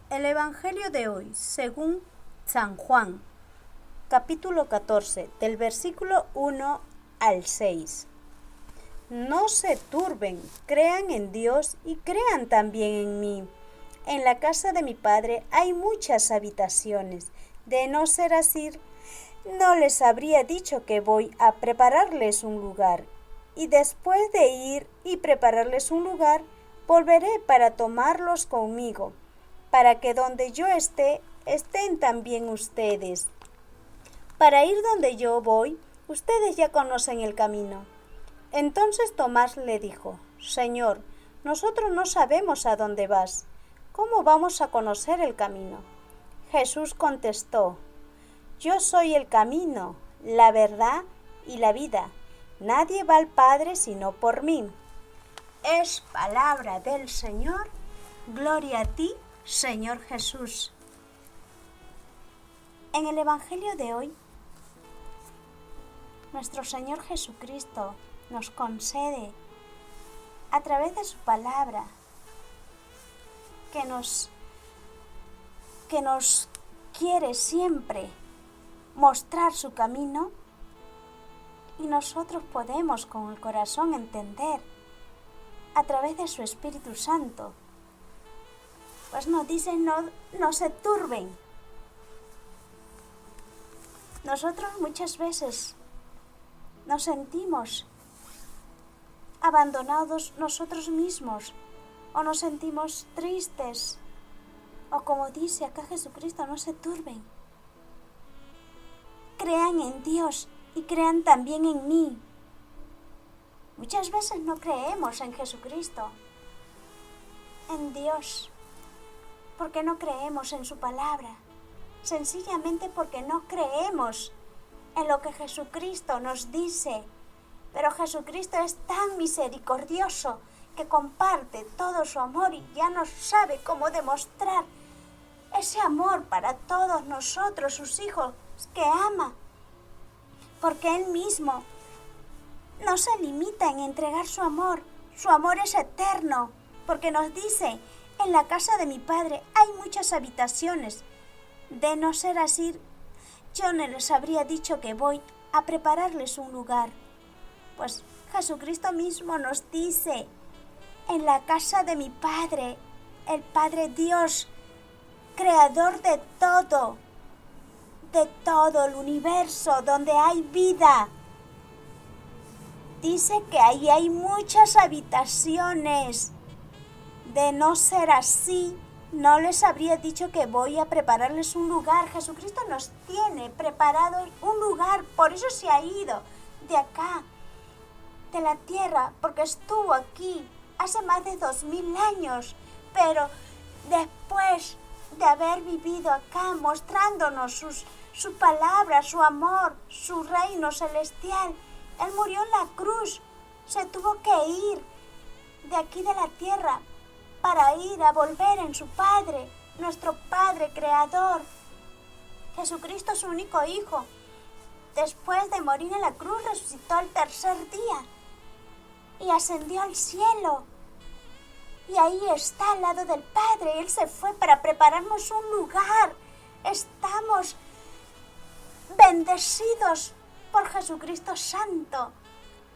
El Evangelio de hoy, según San Juan, capítulo 14, del versículo 1 al 6. No se turben, crean en Dios y crean también en mí. En la casa de mi Padre hay muchas habitaciones. De no ser así, no les habría dicho que voy a prepararles un lugar. Y después de ir y prepararles un lugar, volveré para tomarlos conmigo, para que donde yo esté, estén también ustedes. Para ir donde yo voy, ustedes ya conocen el camino. Entonces Tomás le dijo: Señor, nosotros no sabemos a dónde vas. ¿Cómo vamos a conocer el camino? Jesús contestó: Yo soy el camino, la verdad y la vida. Nadie va al Padre sino por mí. Es palabra del Señor. Gloria a ti, Señor Jesús. En el Evangelio de hoy, nuestro Señor Jesucristo nos concede, a través de su palabra, que nos quiere siempre mostrar su camino, y nosotros podemos con el corazón entender a través de su Espíritu Santo. Pues nos dice: no se turben. Nosotros muchas veces nos sentimos abandonados nosotros mismos, o nos sentimos tristes, o como dice acá Jesucristo: no se turben. Crean en Dios y crean también en mí. Muchas veces no creemos en Jesucristo, en Dios, porque no creemos en su palabra, sencillamente porque no creemos en lo que Jesucristo nos dice. Pero Jesucristo es tan misericordioso que comparte todo su amor y ya no sabe cómo demostrar ese amor para todos nosotros, sus hijos, que ama. Porque Él mismo no se limita en entregar su amor es eterno, porque nos dice: en la casa de mi Padre hay muchas habitaciones. De no ser así, yo no les habría dicho que voy a prepararles un lugar. Pues Jesucristo mismo nos dice: en la casa de mi Padre, el Padre Dios, creador de todo el universo, donde hay vida. Dice que ahí hay muchas habitaciones. De no ser así, no les habría dicho que voy a prepararles un lugar. Jesucristo nos tiene preparado un lugar, por eso se ha ido de acá, de la tierra, porque estuvo aquí hace más de 2000 años, pero después de haber vivido acá, mostrándonos su palabra, su amor, su reino celestial, Él murió en la cruz, se tuvo que ir de aquí de la tierra para ir a volver en su Padre, nuestro Padre Creador. Jesucristo, su único Hijo, después de morir en la cruz, resucitó al tercer día y ascendió al cielo. Y ahí está al lado del Padre. Él se fue para prepararnos un lugar. Estamos bendecidos por Jesucristo Santo.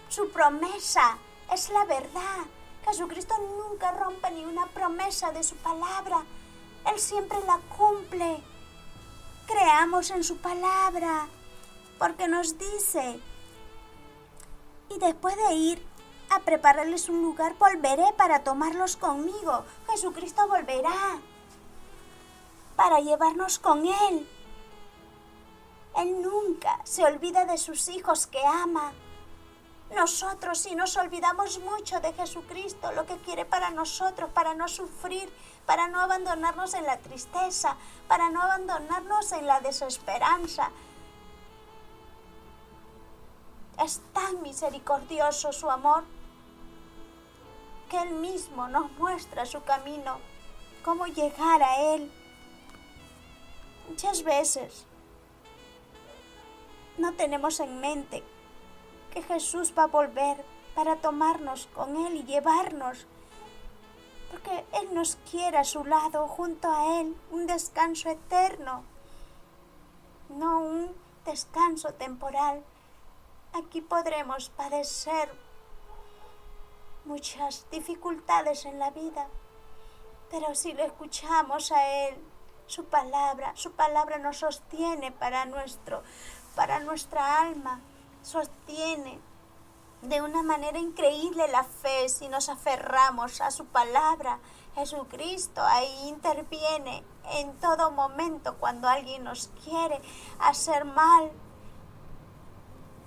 Su promesa es la verdad. Jesucristo nunca rompe ni una promesa de su palabra. Él siempre la cumple. Creamos en su palabra, porque nos dice: y después de ir a prepararles un lugar, volveré para tomarlos conmigo. Jesucristo volverá para llevarnos con Él. Él nunca se olvida de sus hijos que ama. Nosotros sí nos olvidamos mucho de Jesucristo, lo que quiere para nosotros, para no sufrir, para no abandonarnos en la tristeza, para no abandonarnos en la desesperanza. Es tan misericordioso su amor que Él mismo nos muestra su camino, cómo llegar a Él. Muchas veces no tenemos en mente que Jesús va a volver para tomarnos con Él y llevarnos. porque Él nos quiere a su lado, junto a Él, un descanso eterno, no un descanso temporal. Aquí podremos padecer muchas dificultades en la vida, pero si le escuchamos a Él, su palabra nos sostiene para nuestra alma, sostiene de una manera increíble la fe si nos aferramos a su palabra. Jesucristo ahí interviene en todo momento cuando alguien nos quiere hacer mal,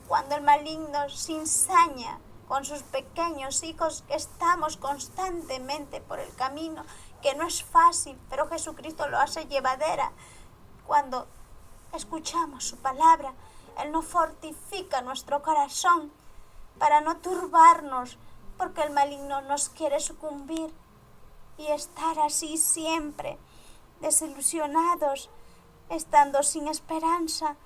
cuando el maligno se ensaña con sus pequeños hijos, que estamos constantemente por el camino, que no es fácil, pero Jesucristo lo hace llevadera. Cuando escuchamos su palabra, Él nos fortifica nuestro corazón para no turbarnos, porque el maligno nos quiere sucumbir y estar así siempre, desilusionados, estando sin esperanza.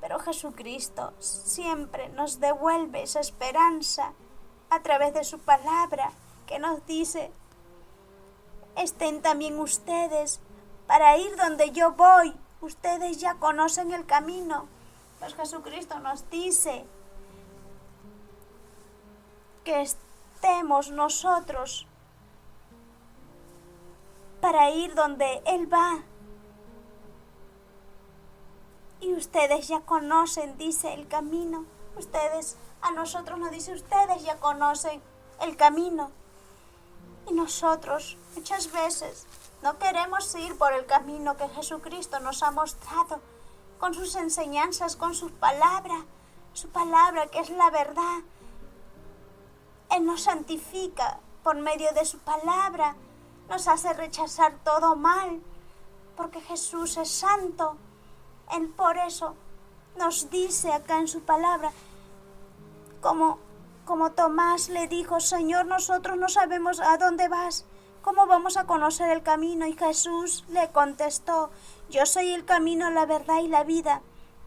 Pero Jesucristo siempre nos devuelve esa esperanza a través de su palabra, que nos dice: estén también ustedes para ir donde yo voy. Ustedes ya conocen el camino. Pues Jesucristo nos dice que estemos nosotros para ir donde Él va. Y ustedes ya conocen, dice, el camino. A nosotros nos dice: ustedes ya conocen el camino. Y nosotros muchas veces no queremos ir por el camino que Jesucristo nos ha mostrado, con sus enseñanzas, con su palabra que es la verdad. Él nos santifica por medio de su palabra, nos hace rechazar todo mal, porque Jesús es santo. Él por eso nos dice acá en su palabra, como Tomás le dijo: Señor, nosotros no sabemos a dónde vas, ¿cómo vamos a conocer el camino? Y Jesús le contestó: yo soy el camino, la verdad y la vida.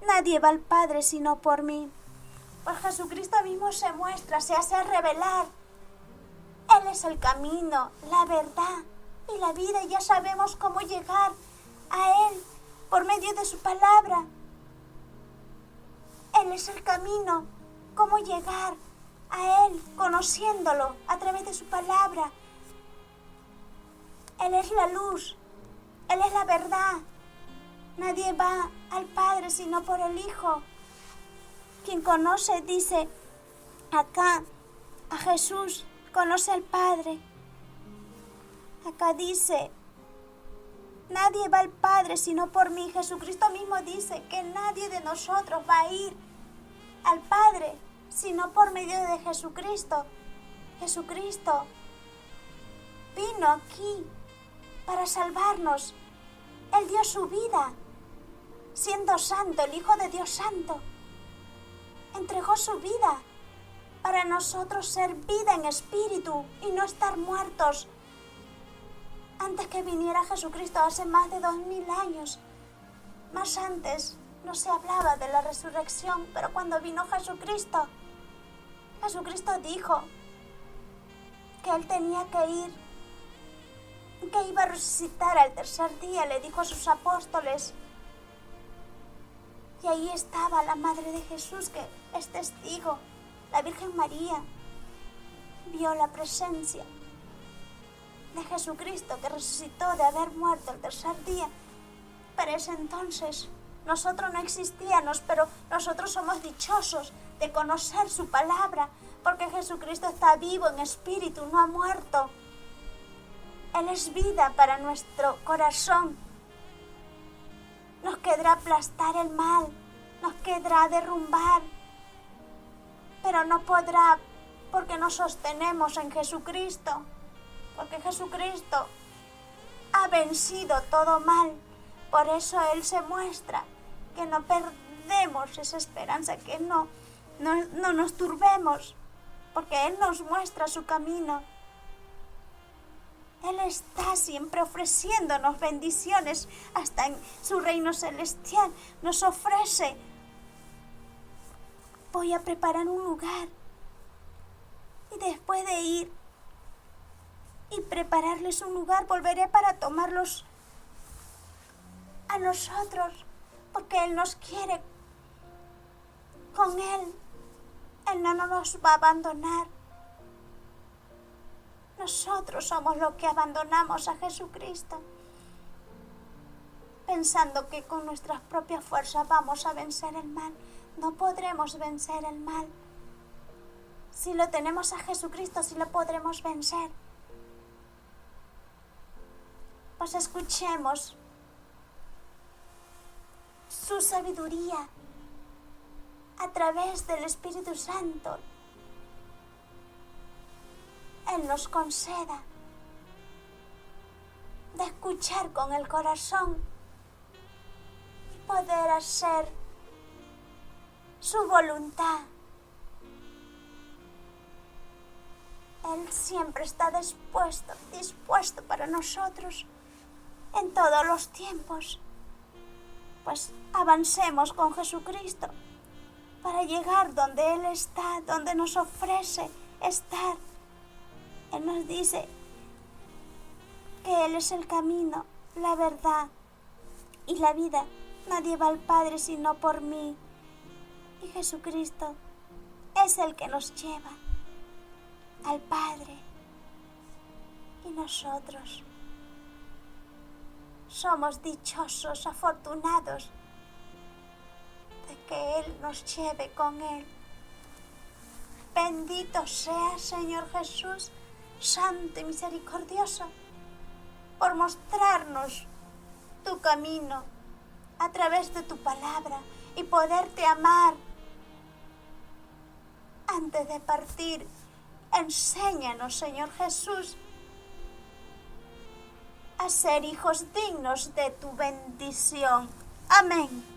Nadie va al Padre sino por mí. Pues Jesucristo mismo se muestra, se hace revelar. Él es el camino, la verdad y la vida, y ya sabemos cómo llegar a Él por medio de su palabra. Él es el camino, cómo llegar a Él, conociéndolo a través de su palabra. Él es la luz, Él es la verdad. Nadie va al Padre sino por el Hijo. Quien conoce, dice acá, a Jesús, conoce al Padre. Acá dice: nadie va al Padre sino por mí. Jesucristo mismo dice que nadie de nosotros va a ir al Padre sino por medio de Jesucristo. Jesucristo vino aquí para salvarnos. Él dio su vida, siendo santo, el Hijo de Dios santo. Entregó su vida para nosotros ser vida en espíritu y no estar muertos. Antes que viniera Jesucristo, hace más de 2000 años, más antes no se hablaba de la resurrección, pero cuando vino Jesucristo, Jesucristo dijo que Él tenía que ir, que iba a resucitar al tercer día, le dijo a sus apóstoles. Y ahí estaba la Madre de Jesús, que es testigo, la Virgen María, vio la presencia de Jesucristo, que resucitó de haber muerto el tercer día. Para ese entonces nosotros no existíamos, pero nosotros somos dichosos de conocer su palabra, porque Jesucristo está vivo en espíritu, no ha muerto. Él es vida para nuestro corazón. Nos quedará aplastar el mal, nos quedará derrumbar, pero no podrá, porque nos sostenemos en Jesucristo, porque Jesucristo ha vencido todo mal. Por eso Él se muestra, que no perdemos esa esperanza, que no nos turbemos, porque Él nos muestra su camino. Él está siempre ofreciéndonos bendiciones, hasta en su reino celestial nos ofrece: voy a preparar un lugar, y después de ir y prepararles un lugar, volveré para tomarlos a nosotros, porque Él nos quiere con Él. Él no nos va a abandonar. Nosotros somos los que abandonamos a Jesucristo, pensando que con nuestras propias fuerzas vamos a vencer el mal. No podremos vencer el mal. Si lo tenemos a Jesucristo, sí lo podremos vencer. Pues escuchemos su sabiduría a través del Espíritu Santo. Él nos conceda de escuchar con el corazón y poder hacer su voluntad. Él siempre está dispuesto para nosotros en todos los tiempos. Pues avancemos con Jesucristo para llegar donde Él está, donde nos ofrece estar. Él nos dice que Él es el camino, la verdad y la vida. Nadie va al Padre sino por mí. Y Jesucristo es el que nos lleva al Padre. Y nosotros somos dichosos, afortunados de que Él nos lleve con Él. Bendito seas, Señor Jesús, santo y misericordioso, por mostrarnos tu camino a través de tu palabra y poderte amar. Antes de partir, enséñanos, Señor Jesús, a ser hijos dignos de tu bendición. Amén.